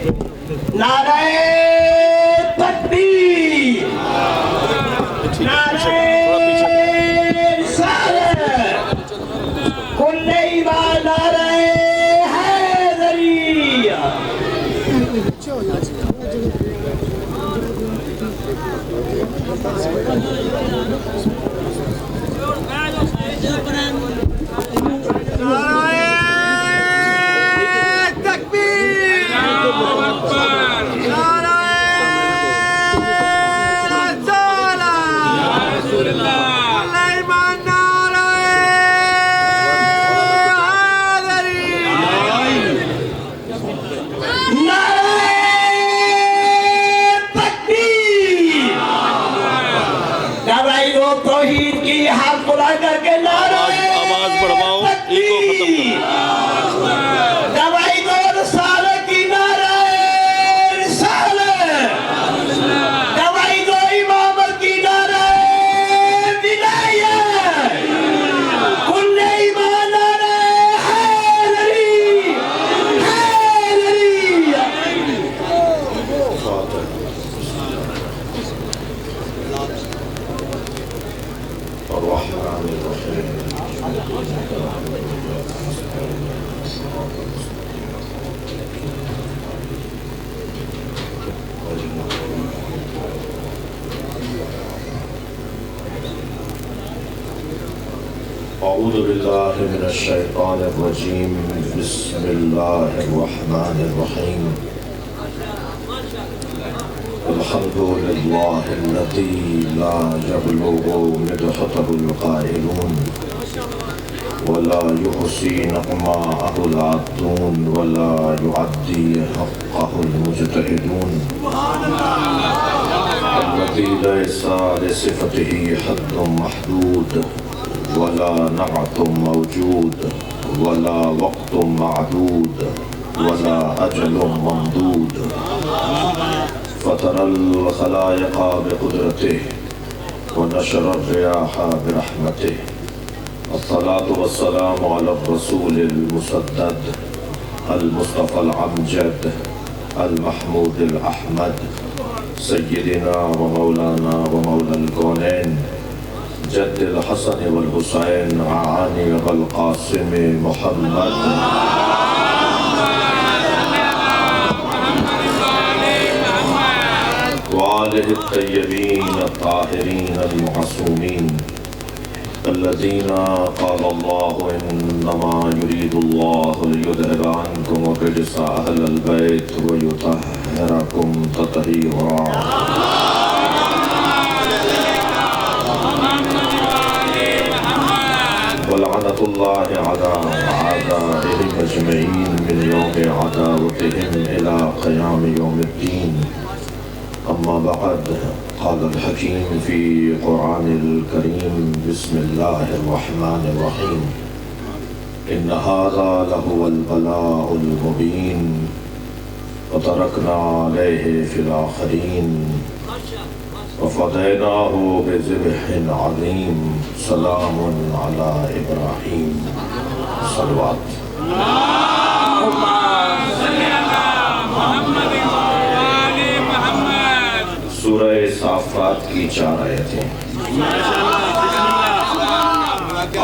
نعرہ تکبیر، نعرہ رسالت، کل ایمان، نعرہ حیدری۔ توحید کی ہاتھ بلا کر کے نعرہ آواز بڑھواؤ، ایکو ختم کرو۔ دوائی دو رسالت کی نعرہ رسالت، دوائی دو امامت کی نعرہ ولایت، کل ایمان، نعرہ حیدری، حیدری۔ الرحمن الرحيم أعوذ بالله من الشيطان الرجيم بسم الله الرحمن الرحيم الحمد لله الذي لا يبلغ مدحته القائلون ولا يحصي نعماءه العادون ولا يعدي حقه المجتهدون الذي ليس لصفته حد محدود ولا نعت موجود ولا وقت معدود ولا أجل ممدود فطر الخلائق بقدرته ونشر الرياح برحمته الصلاة والسلام على الرسول المسدد المصطفى العمجد المحمود الأحمد سيدنا ومولانا ومولى الكونين جد الحسن والحسين عاني والقاسم محمد وآله الطيبين الطاهرين المعصومين الذين قال الله إنما يريد الله ليذهب عنكم الرجس أهل البيت ويطهركم تطهيرا ولعنة الله على أعدائهم أجمعين من يوم عداوتهم إلى قيام يوم الدين أما بعد قال الحكيم في قرآن الكريم بسم الله الرحمن الرحيم إن هذا لهو البلاء المبين وتركنا عليه في الآخرين وفديناه بذبح عظيم سلام على إبراهيم صلوات سورہ صافات کی 4 آیتیں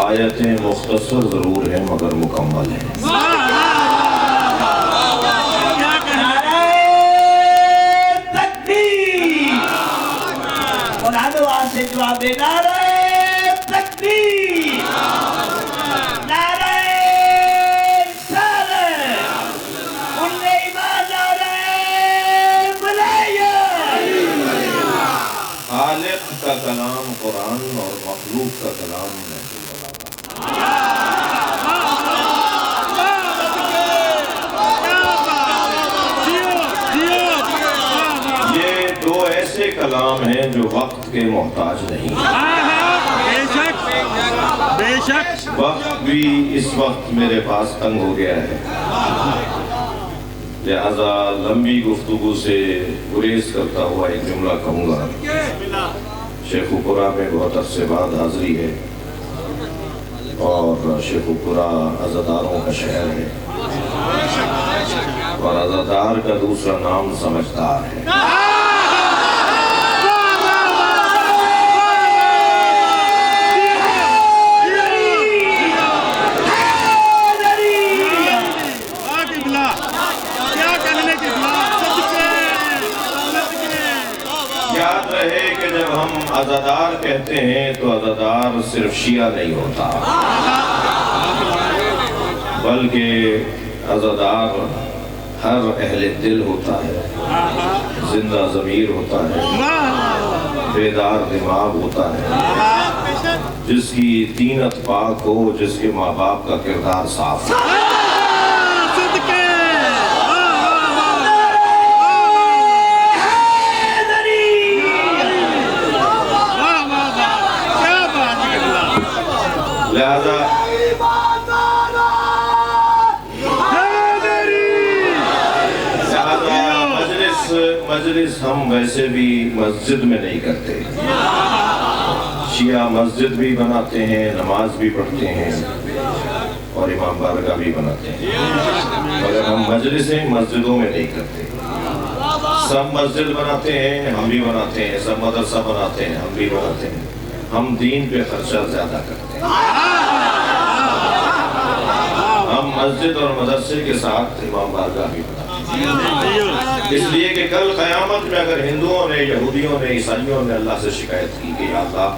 آیتیں مختصر ضرور ہیں مگر مکمل ہیں نعرہ تکبیر، قرآن آواز سے جواب دے، نعرہ تکبیر، نعرہ رسالت، کل ایمان، نعرہ ولایت۔ خالق کا کلام قرآن اور مخلوق کا کلام محفوظ یہ 2 ایسے کلام ہیں جو وقت کے محتاج نہیں، بے شک وقت بھی اس وقت میرے پاس تنگ ہو گیا ہے، لہذا لمبی گفتگو سے گریز کرتا ہوا ایک جملہ کہوں گا۔ شیخ پورہ میں بہت عرصے بعد حاضری ہے اور شیخ پورہ عزاداروں کا شہر ہے، اور عزادار کا دوسرا نام سمجھدار ہے۔ یاد رہے کہ جب ہم عزادار کہتے ہیں تو عزادار صرف شیعہ نہیں ہوتا، بلکہ عزادار ہر اہل دل ہوتا ہے، زندہ ضمیر ہوتا ہے، بیدار دماغ ہوتا ہے، جس کی دینت پاک ہو، جس کے ماں باپ کا کردار صاف ہو۔ لہذا مجلس ہم ویسے بھی مسجد میں نہیں کرتے، شیعہ مسجد بھی بناتے ہیں، نماز بھی پڑھتے ہیں اور امام بارگاہ بھی بناتے ہیں، مگر ہم مجلسیں مسجدوں میں نہیں کرتے۔ سب مسجد بناتے ہیں، ہم بھی بناتے ہیں، سب مدرسہ بناتے ہیں، ہم بھی بناتے ہیں، ہم دین پہ خرچہ زیادہ کرتے ہیں۔ ہم مسجد اور مدرسے کے ساتھ امام بارگاہ بھی بناتے ہیں، اس لیے کہ کل قیامت میں اگر ہندوؤں نے، یہودیوں نے، عیسائیوں نے اللہ سے شکایت کی کہ یا اللہ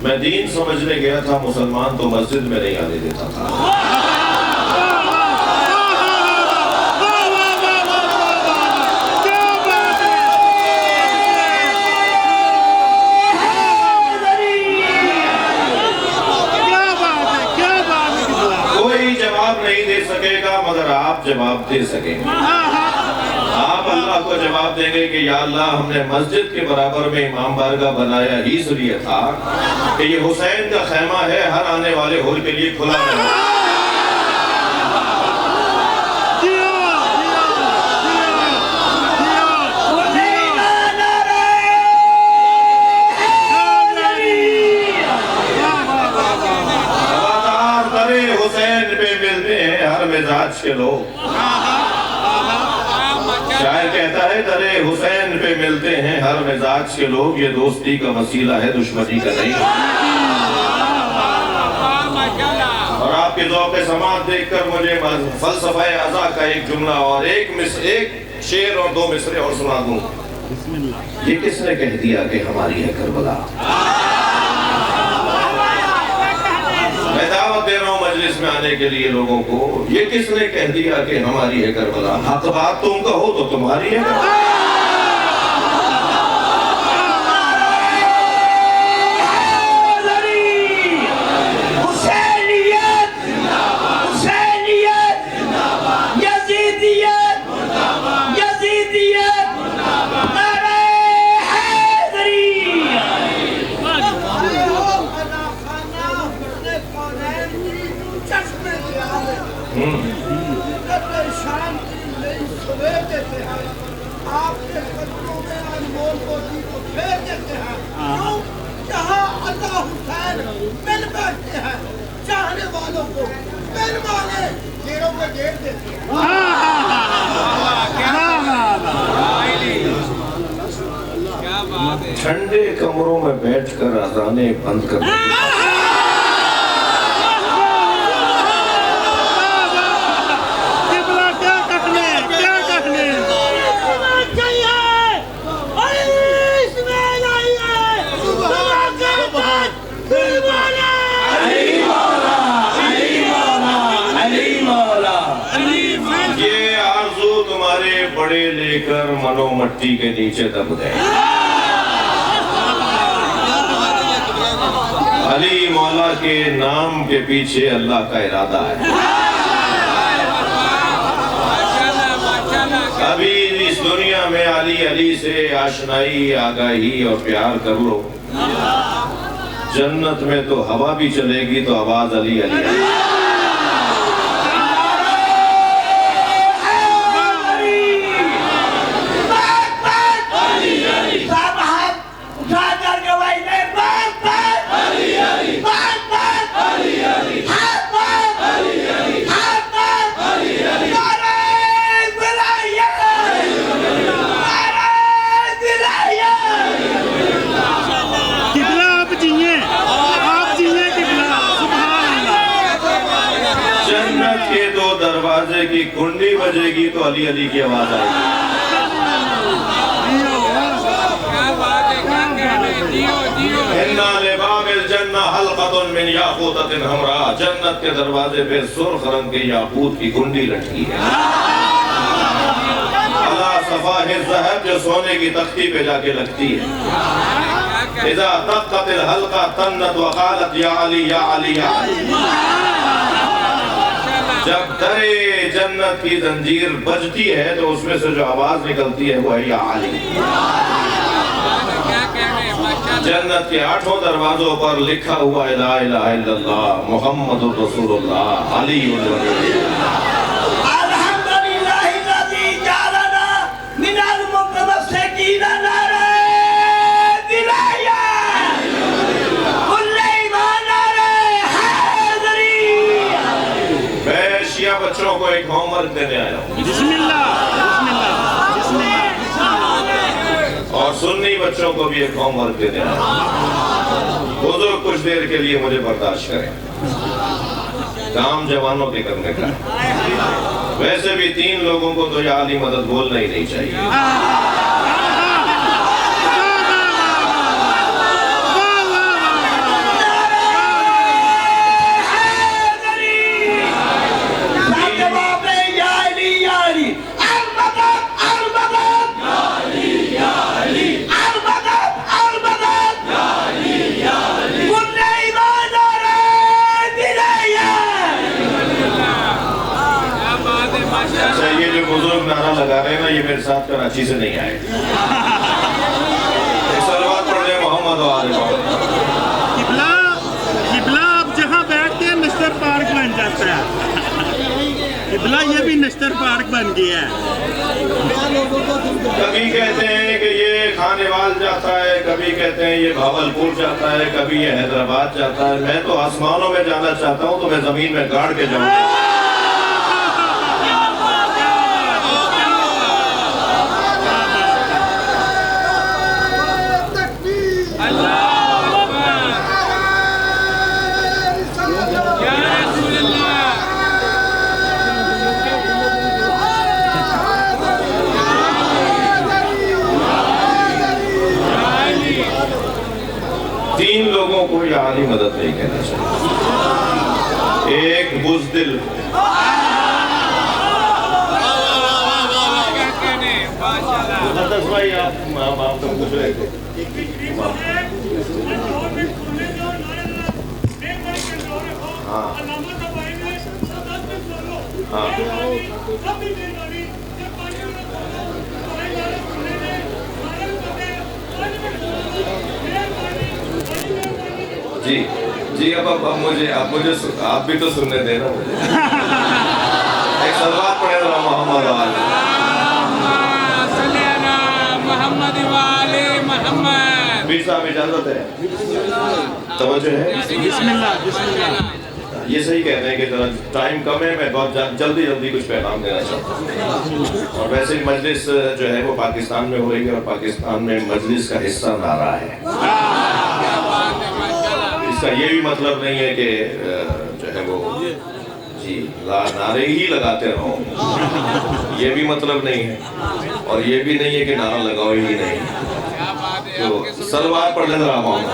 میں دین سمجھنے گیا تھا، مسلمان تو مسجد میں نہیں آنے دیتا تھا، کوئی جواب نہیں دے سکے گا مگر آپ جواب دے سکیں گے۔ آپ اللہ کو جواب دیں گے کہ یا اللہ ہم نے مسجد کے برابر میں امام بارگاہ بنایا ہی اس لیے تھا کہ یہ حسین کا خیمہ ہے، ہر آنے والے ہول کے لیے کھلا ہے۔ روادار درے حسین پہ ملتے ہیں ہر مزاج کے لوگ، شاعر کہتا ہے درے حسین پہ ملتے ہیں ہر مزاج کے لوگ، یہ دوستی کا وسیلہ ہے دشمنی کا نہیں۔ اور آپ کے ذوق سماعت دیکھ کر مجھے فلسفہ ازا کا ایک جملہ اور ایک شعر اور دو مصرے اور سنا دوں۔ یہ کس نے کہہ دیا کہ ہماری ہے کربلا؟ میں دعوت دے رہا ہوں مجلس میں آنے کے لیے لوگوں کو، یہ کس نے کہہ دیا کہ ہماری ہے کربلا؟ حق بات تم کہو تو تمہاری ہے کربلا۔ آپ کے قدموں میں انمول موتی کو پھیر دیتے ہیں، کیوں؟ جہاں اللہ حسین مل بیٹھتے ہیں، چاہنے والوں کو مل والے گھیروں پہ گھیر دیتے ہیں۔ ٹھنڈے کمروں میں بیٹھ کر اذانیں بند کر دیتے ہیں۔ بڑے لے کر منو مٹی کے نیچے دب گئے۔ علی مولا کے نام کے پیچھے اللہ کا ارادہ ہے۔ ابھی اس دنیا میں علی سے آشنائی، آگاہی اور پیار کر لو، جنت میں تو ہوا بھی چلے گی تو آواز علی علی علی۔ بجے گی تو علی علی کی آواز آئے گی. اِنَّا لِبَابِ الْجَنَّةِ حَلْقَةٌ مِّن یاقوتۃ حمراء. جنت کے دروازے پہ سرخ رنگ کے یاقوت کی کنڈی لٹکی ہے. عَلَىٰ صَفَاحِ الذَّهَبِ جو سونے کی تختی پہ جا کے لگتی ہے. اِذَا طَقَّتِ الْحَلْقَةُ طَنَّتْ وَقَالَتْ یا علی یا علی یا علی. جب درے جنت کی زنجیر بجتی ہے تو اس میں سے جو آواز نکلتی ہے وہ ہے یا علی. جنت کے 8 دروازوں پر لکھا ہوا ہے لا الہ الا اللہ محمد رسول اللہ علی ولی. الحمدللہ الذی جعلنا من المتمسکین نعرہ دلائیہ کل ایمان نعرہ حیدری. میں شیعہ بچوں کو ایک ہوم ورک دینے آیا ہوں بسم اللہ بسم اللہ بسم اللہ. اور سنی بچوں کو بھی ایک ہوم ورک دینے آیا ہوں. بزرگ کچھ دیر کے لیے مجھے برداشت کریں. کام جوانوں کے کرنے کا. ویسے بھی 3 لوگوں کو تو یا علی مدد بولنا ہی نہیں چاہیے. بزرگ نعرہ لگا رہے ہیں نا یہ میرے ساتھ کراچی سے نہیں آئے. ایک صلوات پڑھ لیں محمد و آل محمد. قبلہ آپ جہاں بیٹھتے ہیں نشتر پارک بن جاتا ہے. قبلہ یہ بھی نشتر پارک بن گیا ہے. کبھی کہتے ہیں کہ یہ خانیوال جاتا ہے, کبھی کہتے ہیں یہ بھاولپور جاتا ہے, کبھی یہ حیدرآباد جاتا ہے. میں تو آسمانوں میں جانا چاہتا ہوں تو میں زمین میں گاڑ کے جاؤں گا. لوگوں کو یا علی مدد نہیں کہنا چاہیے. ایک بزدل مقدس بھائی آپ تو پوچھ رہے تھے. ہاں جی جی اب مجھے آپ بھی تو سننے دیں نا مجھے. ایک صلوات پڑھے ذرا محمد والے محمد والے محمد. پیر صاحب اجازت ہے, توجہ ہے. بسم اللہ بسم اللہ. یہ صحیح کہتے ہیں کہ ذرا ٹائم کم ہے, میں بہت جلدی کچھ پیغام دینا چاہتا ہوں. اور ویسے مجلس جو ہے وہ پاکستان میں ہو رہی ہے اور پاکستان میں مجلس کا حصہ نعرہ ہے. اس کا یہ بھی مطلب نہیں ہے کہ جو ہے وہ جی نعرے ہی لگاتے رہو, یہ بھی مطلب نہیں ہے. اور یہ بھی نہیں ہے کہ نعرہ لگاؤ ہی نہیں. تو صلوات پڑھ لیں ذرا محمد.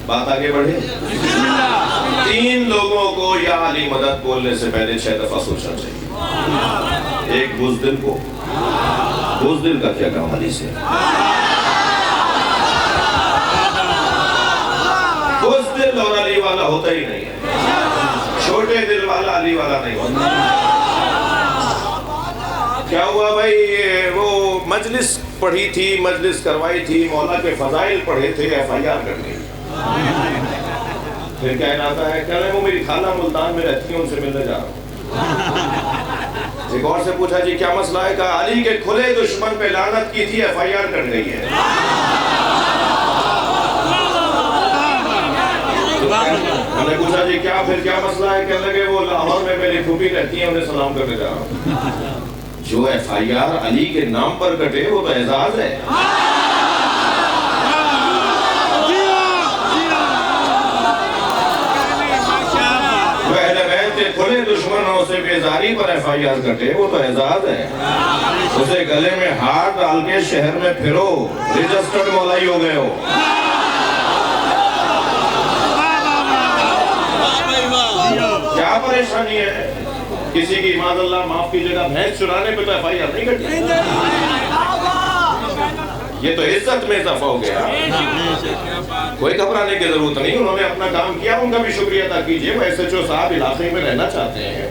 بات آگے بڑھے. 3 لوگوں کو یا علی مدد بولنے سے پہلے 6 دفعہ سوچنا چاہیے. ایک بزدل کو, بزدل کا کیا کام علی سے؟ بزدل اور علی والا ہوتا ہی نہیں ہے. چھوٹے دل والا علی والا نہیں ہوتا. کیا ہوا بھائی, وہ مجلس پڑھی تھی, مجلس کروائی تھی, مولا کے فضائل پڑھے تھے, FIR کر گئی. پھر کہنا آتا ہے کہ وہ میری خالہ ملتان میں رہتی ہیں, ان سے ملنے جا رہا ہوں. ایک اور سے پوچھا جی کیا مسئلہ ہے, کہا علی کے کھلے دشمن پہ لعنت کی تھی, FIR کر گئی ہے. ہم نے پوچھا جی کیا پھر کیا مسئلہ ہے, کہنے لگے وہ لاہور میں میری پھوپھی رہتی ہیں, انہیں سلام کرنے جا رہا ہوں. جو FIR علی کے نام پر کٹے وہ تو اعزاز ہے. اپنے دشمنوں سے بیزاری پر FIR کٹے وہ تو اعزاز ہے. اسے گلے میں ہار ڈال کے شہر میں پھرو, رجسٹرڈ مولائی ہو گئے ہو. کیا پریشانی ہے؟ کسی کی معاذ اللہ معاف کیجیے گا بھینس چرانے پہ تو FIR نہیں کٹی. یہ تو عزت میں اضافہ ہو گیا. کوئی گھبرانے کی ضرورت نہیں, انہوں نے اپنا کام کیا, ان کا بھی شکریہ ادا کیجیے. وہ SHO صاحب علاقے میں رہنا چاہتے ہیں,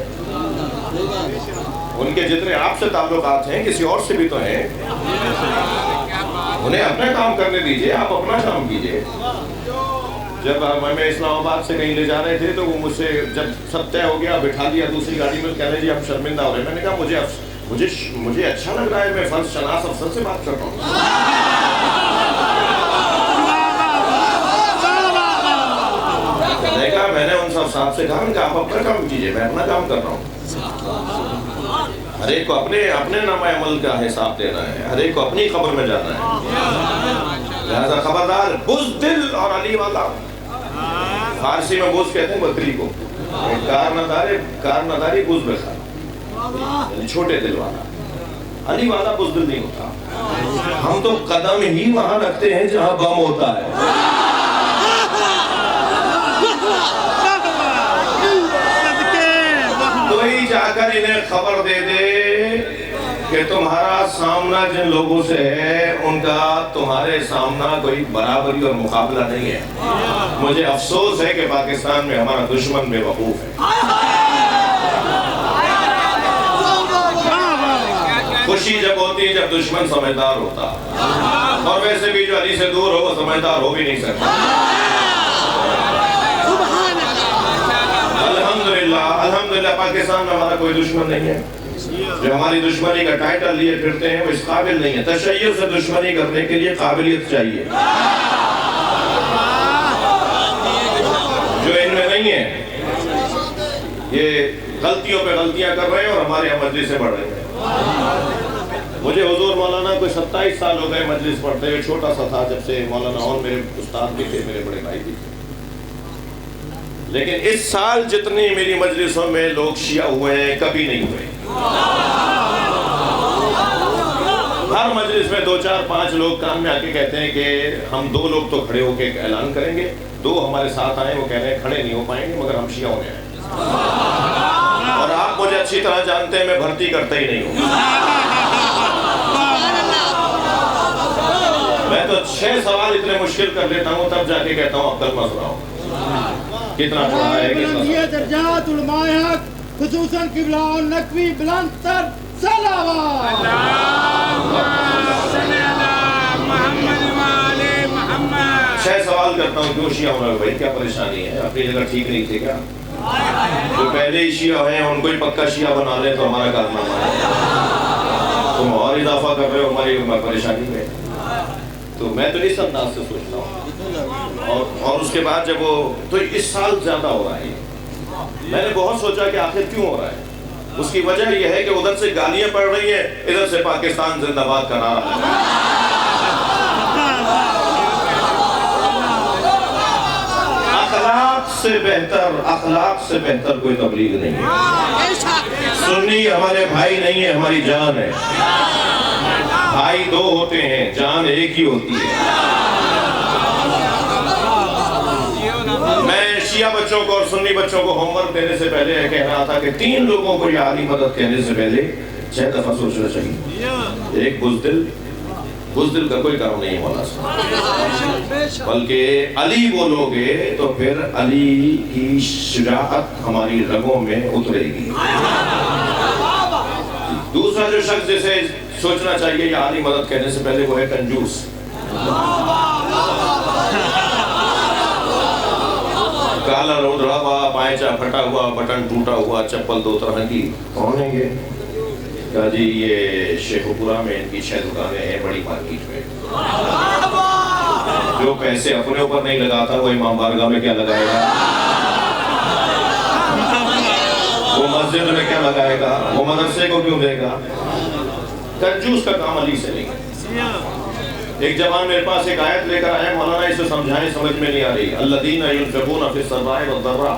ان کے جتنے آپ سے تعلقات ہیں کسی اور سے بھی تو ہیں, انہیں اپنا کام کرنے دیجیے, آپ اپنا کام کیجیے. جب ہمیں اسلام آباد سے کہیں لے جا رہے تھے تو وہ مجھ سے جب سب طے ہو گیا بٹھا دیا دوسری گاڑی میں, کہنے جی آپ شرمندہ ہو رہے ہیں. میں نے کہا مجھے اچھا لگ رہا ہے, میں فرض شناس افسر سے بات کر رہا ہوں. دیکھا میں نے ان سب صاحب سے کہا کہ آپ اپنا کام کیجئے, میں اپنا کام کر رہا ہوں. ہر ایک کو اپنے نامہ عمل کا حساب دینا ہے, ہر ایک کو اپنی خبر میں جانا ہے. لہذا خبردار, بزدل اور علی والا. فارسی میں بوز کہتے ہیں بکری کو, کارنداری بوز بخار, یعنی چھوٹے دل والا. علی والا بزدل نہیں ہوتا. ہم تو قدم ہی وہاں رکھتے ہیں جہاں بم ہوتا ہے. کوئی جا کر انہیں خبر دے دے کہ تمہارا سامنا جن لوگوں سے ہے ان کا تمہارے سامنا کوئی برابری اور مقابلہ نہیں ہے. مجھے افسوس ہے کہ پاکستان میں ہمارا دشمن بے وقوف ہے. خوشی جب ہوتی ہے جب دشمن سمجھدار ہوتا, اور ویسے بھی جو علی سے دور ہو وہ سمجھدار ہو بھی نہیں سکتا. الحمدللہ پاکستان میں ہمارا کوئی دشمن نہیں ہے. جو ہماری دشمنی کا ٹائٹل لیے پھرتے ہیں وہ اس قابل نہیں ہے. تشیع سے دشمنی کرنے کے لیے قابلیت چاہیے, جو ان میں نہیں ہے. یہ غلطیوں پہ غلطیاں کر رہے ہیں اور ہمارے یہاں مجلس سے بڑھ رہے ہیں. مجھے حضور مولانا کوئی 27 سال ہو گئے مجلس پڑھتے ہوئے. چھوٹا سا تھا جب سے مولانا, اور میرے استاد بھی تھے, میرے بڑے بھائی بھی تھے. لیکن اس سال جتنی میری مجلسوں میں لوگ شیعہ ہوئے ہیں کبھی نہیں ہوئے. ہر مجلس میں 2 4 5 لوگ کان میں آ کے کہتے ہیں کہ ہم 2 لوگ تو کھڑے ہو کے اعلان کریں گے, 2 ہمارے ساتھ آئے, وہ کہہ رہے ہیں کھڑے نہیں ہو پائیں گے مگر ہم شیعہ ہونے آئے. اور آپ مجھے اچھی طرح جانتے ہیں میں بھرتی کرتا ہی نہیں ہوں. میں تو 6 سوال اتنے مشکل کر لیتا ہوں تب جا کے کہتا ہوں اب کلمہ سناؤ. کتنا پڑھا ہے, یہ درجات علماء حق خصوصاً قبلہ و نقوی بلند تر صلوات. محمد والے محمد. 6 سوال کرتا ہوں کیوں شیعہ ہونا ہے بھائی, کیا پریشانی ہے؟ اپنی جگہ ٹھیک نہیں تھے کیا؟ جو پہلے ہی شیعہ ہیں ان کو ہی پکا شیعہ بنا لیں تو ہمارا کارنامہ ہے. تم اور اضافہ کر رہے ہو ہماری پریشانی میں. تو میں تو اس انداز سے سوچتا ہوں. اور اس کے بعد جب وہ تو اس سال زیادہ ہو رہا ہے. میں نے بہت سوچا کہ آخر کیوں ہو رہا ہے. اس کی وجہ یہ ہے کہ ادھر سے گالیاں پڑ رہی ہیں, ادھر سے پاکستان زندہ باد کا نعرہ ہے. اخلاق سے بہتر کوئی تبلیغ نہیں ہے. سنی ہمارے بھائی نہیں ہے, ہماری جان ہے. بھائی 2 ہوتے ہیں, جان ایک ہی ہوتی ہے. میں شیعہ بچوں کو اور سنی بچوں کو ہوم ورک دینے سے پہلے کہہ رہا تھا کہ 3 لوگوں کو یہ عالی مدد کہنے سے پہلے 6 دفعہ سوچنا چاہیے. ایک بزدل کا کوئی کام نہیں مولا صاحب, بلکہ علی بولو گے تو پھر علی کی شجاعت ہماری رگوں میں اترے گی. دوسرا جو شخص جسے سوچنا چاہیے یہ عالی مدد کہنے سے پہلے وہ ہے کنجوس. کالا رودڑا ہوا, پائچا پھٹا ہوا, بٹن ٹوٹا ہوا, چپل 2 طرح کی. کون ہیں یہ؟ کہا جی یہ شیخ پورہ میں ان کی 6 دکانیں ہیں بڑی مارکیٹ میں. جو پیسے اپنے اوپر نہیں لگاتا وہ امام بارگاہ میں کیا لگائے گا, وہ مسجد میں کیا لگائے گا, وہ مدرسے کو کیوں دے گا. کنجوس کا کام علی سے نہیں. ایک جوان میرے پاس ایک آیت لے کر آیا, مولانا اسے سمجھائیں, سمجھ میں نہیں آ رہی. الذین ينفقون فی السراء والضراء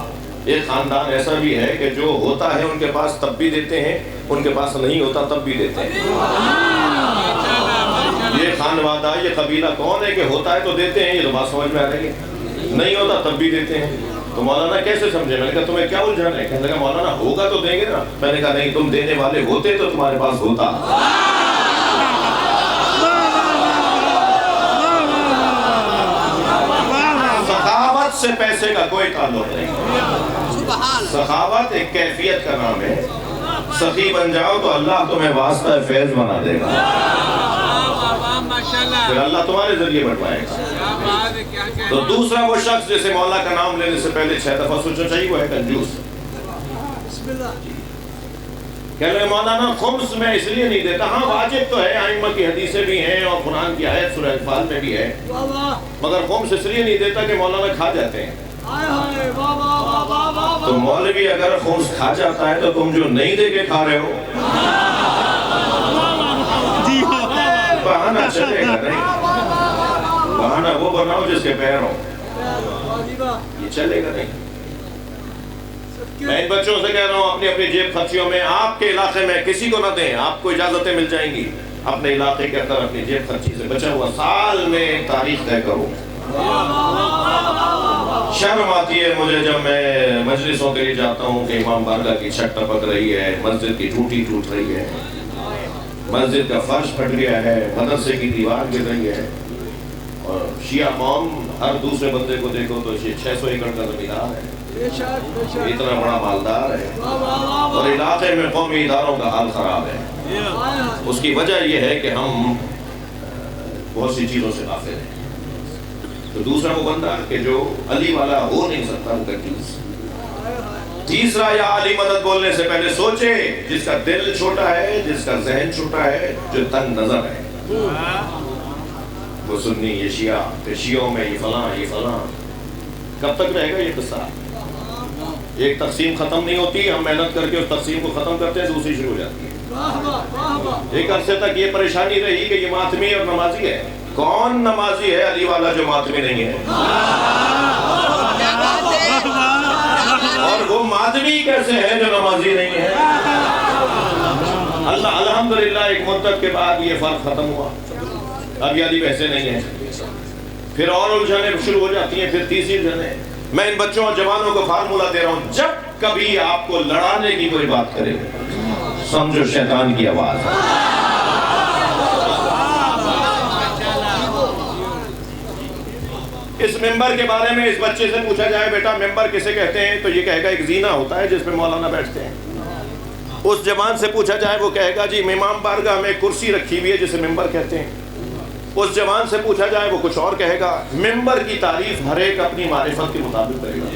ایک خاندان ایسا بھی ہے کہ جو ہوتا ہے ان کے پاس تب بھی دیتے ہیں، ان کے پاس نہیں ہوتا تب بھی دیتے ہیں۔ یہ خانوادہ، یہ قبیلہ کون ہے کہ ہوتا ہے تو دیتے ہیں؟ یہ تو بات سمجھ میں آ رہی ہے، نہیں ہوتا تب بھی دیتے ہیں۔ تو مولانا کیسے سمجھے؟ میں نے کہا تمہیں کیا الجھن ہے؟ کہنے لگا مولانا ہوگا تو دیں گے نا۔ میں نے کہا نہیں، تم دینے والے ہوتے تو تمہارے پاس ہوتا۔ سخاوت سے پیسے کا کوئی تعلق نہیں۔ سخاوت ایک کیفیت کا نام ہے۔ سخی بن جاؤ تو اللہ تمہیں واسطہ فیض بنا دے گا، پھر اللہ تمہارے ذریعے بنوائے گا۔ تو دوسرا وہ شخص جسے مولا کا نام لینے سے پہلے 6 دفعہ سوچنا چاہیے، وہ ہے کنجوس۔ کہہ لیں مولانا خمس میں اس لیے نہیں دیتا، ہاں واجب تو ہے، ائمہ کی حدیثیں بھی ہیں اور قرآن کی آیت سورہ انفال میں بھی ہے، مگر خمس اس لیے نہیں دیتا کہ مولانا کھا جاتے ہیں۔ تو مولوی اگر خمس کھا جاتا ہے تو تم جو نہیں دے کے کھا رہے ہو، بہانہ چلے گا نہیں، بہانہ وہ بناؤ جس کے پیر ہو، یہ چلے گا نہیں۔ میں ان بچوں سے کہہ رہا ہوں اپنی اپنی جیب خرچیوں میں، آپ کے علاقے میں کسی کو نہ دیں، آپ کو اجازتیں مل جائیں گی، اپنے علاقے کے اندر اپنی جیب خرچی سے بچا ہوا سال میں تاریخ طے کرو۔ شرم آتی ہے مجھے جب میں مجلسوں کے لیے جاتا ہوں کہ امام بارگاہ کی چھت ٹپک رہی ہے، مسجد کی ٹوٹی ٹوٹ رہی ہے، مسجد کا فرش پھٹ گیا ہے، مدرسے کی دیوار گر رہی ہے، اور شیعہ قوم ہر دوسرے بندے کو دیکھو تو 600 ایکڑ کا زمیندار ہے، اتنا بڑا مالدار ہے، اور علاقے میں قومی اداروں کا حال خراب ہے۔ اس کی وجہ یہ ہے کہ ہم بہت سی چیزوں سے غافل ہیں۔ تو دوسرا وہ بندہ کہ جو علی والا ہو نہیں سکتا، وہ کنجوس۔ تیسرا، یا علی مدد بولنے سے پہلے سوچے، جس کا دل چھوٹا ہے، جس کا ذہن چھوٹا ہے، جو تنگ نظر ہے، وہ سنی، یہ شیعہ، پھر شیعوں میں یہ فلاں یہ فلاں، کب تک رہے گا یہ قصہ؟ ایک تقسیم ختم نہیں ہوتی، ہم محنت کر کے اس تقسیم کو ختم کرتے ہیں، دوسری شروع ہو جاتی ہے۔ ایک عرصے تک یہ پریشانی رہی کہ یہ ماتمی اور نمازی ہے۔ کون نمازی ہے علی والا جو ماتمی نہیں ہے؟ اور وہ ماتمی کیسے ہے جو نمازی نہیں ہے؟ اللہ الحمدللہ ایک مدت کے بعد یہ فرق ختم ہوا، اب یہ علی ویسے نہیں ہے، پھر اور الجھنیں شروع ہو جاتی ہیں، پھر تیسری الجھنیں۔ میں ان بچوں اور جوانوں کو فارمولہ دے رہا ہوں، جب کبھی آپ کو لڑانے کی کوئی بات کرے سمجھو شیطان کی آواز ہے۔ اس ممبر کے بارے میں اس بچے سے پوچھا جائے بیٹا ممبر کسے کہتے ہیں تو یہ کہے گا ایک زینہ ہوتا ہے جس پہ مولانا بیٹھتے ہیں۔ اس جوان سے پوچھا جائے وہ کہے گا جی امام بارگاہ میں کرسی رکھی ہوئی ہے جسے ممبر کہتے ہیں۔ اس جوان سے پوچھا جائے وہ کچھ اور کہے گا۔ ممبر کی تعریف ہر ایک اپنی معرفت کے مطابق کرے گا۔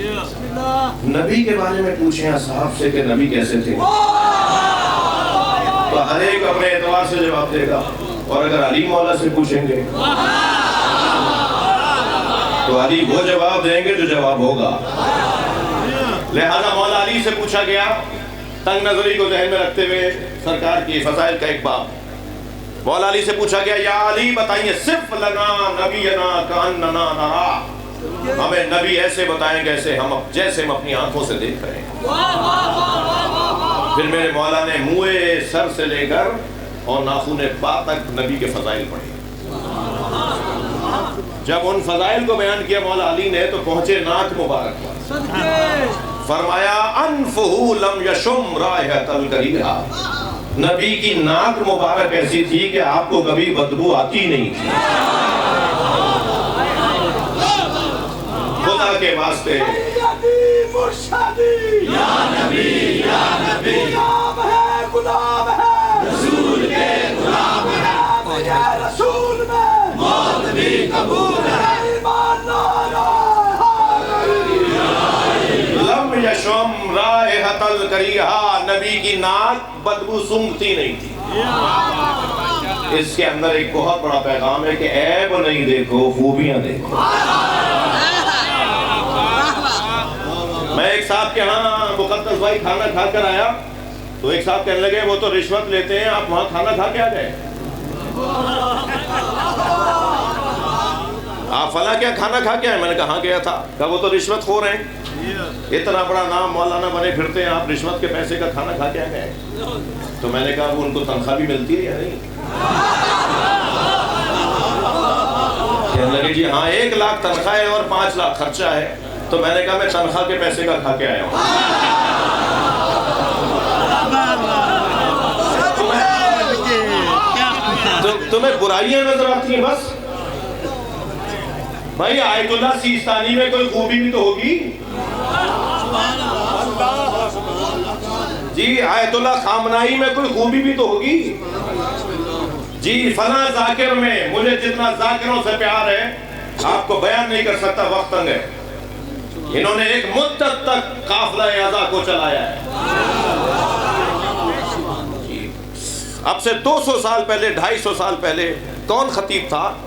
نبی کے بارے میں پوچھیں اصحاب سے کہ نبی کیسے تھے تو ہر ایک اپنے اعتبار سے جواب دے گا، اور اگر علی مولا سے پوچھیں گے تو علی وہ جواب دیں گے جو جواب ہوگا۔ لہذا مولا علی سے پوچھا گیا، تنگ نظری کو ذہن میں رکھتے ہوئے سرکار کی فضائل کا ایک باب، مولا علی سے پوچھا گیا یا علی بتائیے صرف لنا نبینا کاننا نرا، ہمیں نبی ایسے بتائیں جیسے ہم اپنی آنکھوں سے دیکھ رہے ہیں۔ پھر میرے مولا نے منہ سر سے لے کر اور ناخن پا تک نبی کے فضائل پڑھے۔ جب ان فضائل کو بیان کیا مولا علی نے تو پہنچے ناک مبارک پر، فرمایا انفہو لم یشم رائحۃ الکریہا، نبی کی ناک مبارک ایسی تھی کہ آپ کو کبھی بدبو آتی نہیں تھی۔ خدا کے واسطے یا نبی غلام ہے غلام ہے رسول کے غلام ہے رسول میں موت بھی قبول ہے ایمان لم یشم رائحۃ الکریہا، نبی کی ناک بدبو سونگتی نہیں تھی۔ اس کے اندر ایک بہت بڑا پیغام ہے کہ عیب نہیں دیکھو خوبیاں دیکھو۔ میں ایک صاحب کے ہاں مقدس بھائی کھانا کھا کر آیا تو ایک صاحب کہنے لگے وہ تو رشوت لیتے ہیں، آپ وہاں کھانا کھا کے آ گئے۔ آپ فلاں کیا کھانا کھا کے آئے؟ میں نے کہا ہاں گیا تھا. کہا وہ تو رشوت خور ہیں, اتنا بڑا نام مولانا بنے پھرتے ہیں, آپ رشوت کے پیسے کا کھانا کھا کے آ گئے. تو میں نے کہا وہ ان کو تنخواہ بھی ملتی ہے یا نہیں؟ کہنے لگے جی ہاں 1 لاکھ تنخواہ ہے اور 5 لاکھ خرچہ ہے. تو میں نے کہا میں تنخواہ کے پیسے کا کھا کے آیا ہوں. تمہیں برائیاں نظر آتی ہیں بس. بھائی آیت اللہ سیستانی میں کوئی خوبی بھی تو ہوگی جی, آیت اللہ خامنائی میں کوئی خوبی بھی تو ہوگی جی. فلاں ذاکر میں مجھے جتنا ذاکروں سے پیار ہے آپ کو بیان نہیں کر سکتا, وقت تنگ ہے. انہوں نے ایک مدت تک قافلہ اعزا کو چلایا ہے. اب سے 200 سال پہلے 250 سال پہلے کون خطیب تھا